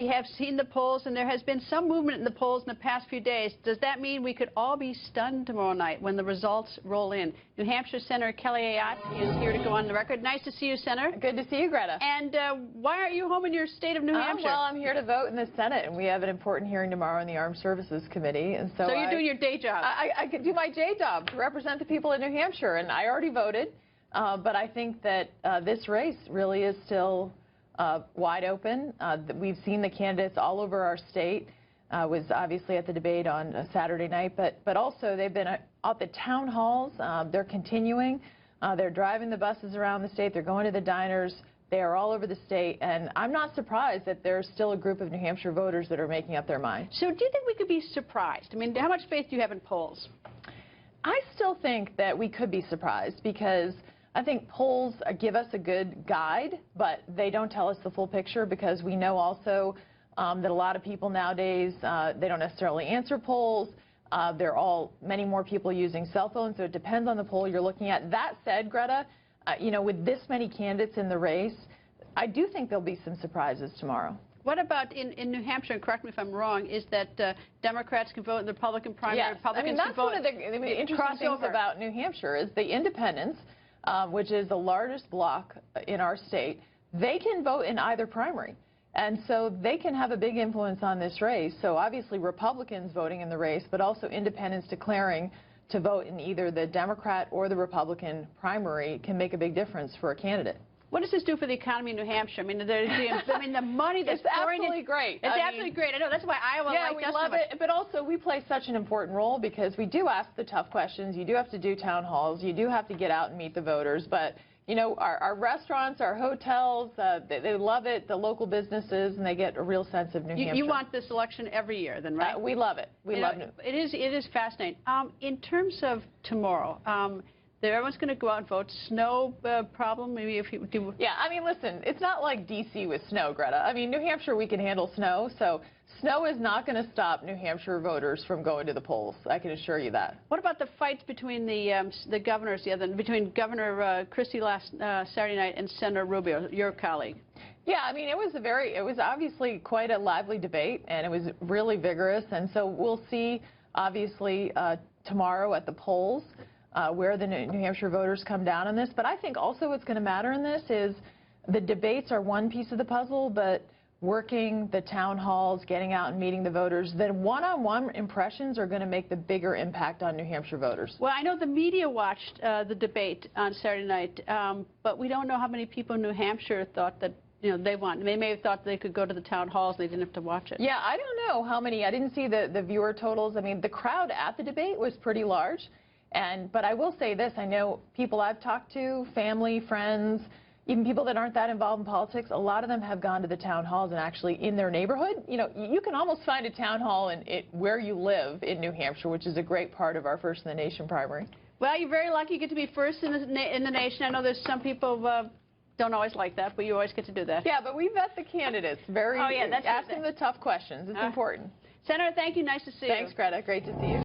have seen the polls, and there has been some movement in the polls in the past few days. Does that mean we could all be stunned tomorrow night when the results roll in? New Hampshire Senator Kelly Ayotte is here to go on the record. Nice to see you, Senator. Good to see you, Greta. And why aren't you home in your state of New Hampshire? Well, I'm here to vote in the Senate, and we have an important hearing tomorrow in the Armed Services Committee. And so you're doing your day job. I could do my day job to represent the people in New Hampshire, and I already voted. But I think that this race really is still wide open. We've seen the candidates all over our state. Was obviously at the debate on Saturday night, but also they've been at the town halls. They're continuing. They're driving the buses around the state. They're going to the diners. They are all over the state, and I'm not surprised that there's still a group of New Hampshire voters that are making up their mind. So do you think we could be surprised? I mean, how much faith do you have in polls? I still think that we could be surprised because I think polls give us a good guide, but they don't tell us the full picture because we know also that a lot of people nowadays, they don't necessarily answer polls. There are many more people using cell phones, so it depends on the poll you're looking at. That said, Greta, you know, with this many candidates in the race, I do think there'll be some surprises tomorrow. What about in New Hampshire, and correct me if I'm wrong, is that Democrats can vote in the Republican primary, yes. Republicans that's can vote. One of the interesting things about New Hampshire is the independents, which is the largest bloc in our state, they can vote in either primary. And so they can have a big influence on this race. So obviously Republicans voting in the race, but also independents declaring to vote in either the Democrat or the Republican primary can make a big difference for a candidate. What does this do for the economy in New Hampshire? I mean, the money that's pouring in. It's absolutely great. It's absolutely great. I know. That's why Iowa liked us so much. Yeah, we love it. But also, we play such an important role because we do ask the tough questions. You do have to do town halls. You do have to get out and meet the voters. But, you know, our restaurants, our hotels, they love it, the local businesses, and they get a real sense of New Hampshire. You want this election every year, then, right? We love it. We love it. It is fascinating. In terms of tomorrow, everyone's going to go out and vote. Snow problem, maybe if you do. Yeah, I mean, listen, it's not like D.C. with snow, Greta. I mean, New Hampshire, we can handle snow, so snow is not going to stop New Hampshire voters from going to the polls. I can assure you that. What about the fights between the governors, between Governor Christie last Saturday night and Senator Rubio, your colleague? Yeah, I mean, it was obviously quite a lively debate, and it was really vigorous, and so we'll see, obviously, tomorrow at the polls. Where the New Hampshire voters come down on this. But I think also what's going to matter in this is the debates are one piece of the puzzle, but working the town halls, getting out and meeting the voters, the one-on-one impressions are going to make the bigger impact on New Hampshire voters. Well, I know the media watched the debate on Saturday night, but we don't know how many people in New Hampshire thought that they may have thought they could go to the town halls and they didn't have to watch it. Yeah, I don't know how many. I didn't see the viewer totals. I mean, the crowd at the debate was pretty large. But I will say this, I know people I've talked to, family, friends, even people that aren't that involved in politics, a lot of them have gone to the town halls and actually in their neighborhood. You know, you can almost find a town hall where you live in New Hampshire, which is a great part of our First in the Nation primary. Well, you're very lucky you get to be first in the nation. I know there's some people don't always like that, but you always get to do that. Yeah, but we vet the candidates ask them the tough questions. It's important. Senator, thank you. Nice to see you. Thanks, Greta. Great to see you.